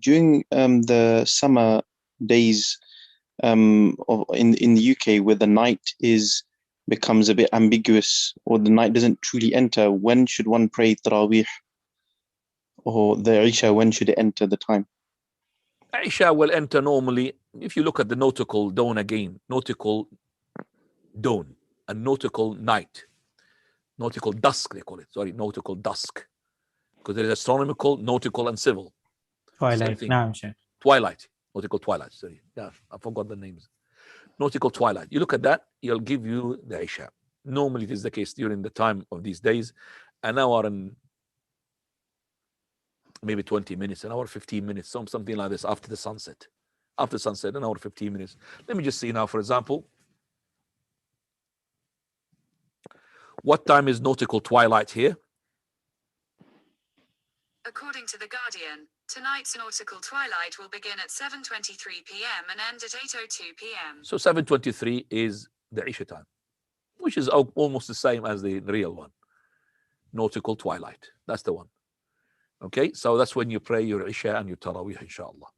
During the summer days in the UK, where the night becomes a bit ambiguous, or the night doesn't truly enter, when should one pray Taraweeh or the Isha? When should it enter the time? Isha will enter normally, if you look at the nautical dawn again, nautical dawn and nautical night, nautical dusk they call it, sorry, nautical dusk, because there is astronomical, nautical and civil. Twilight. Twilight, nautical twilight, sorry. Yeah, I forgot the names. Nautical twilight. You look at that, it'll give you the Isha. Normally it is the case during the time of these days, an hour and maybe 20 minutes, an hour 15 minutes, something like this after the sunset. After sunset, an hour 15 minutes. Let me just see now, for example, what time is nautical twilight here? According to The Guardian, tonight's nautical twilight will begin at 7:23 p.m. and end at 8:02 p.m. So 7:23 is the Isha time, which is almost the same as the real one. Nautical twilight, that's the one. Okay, so that's when you pray your Isha and your Taraweeh, inshallah.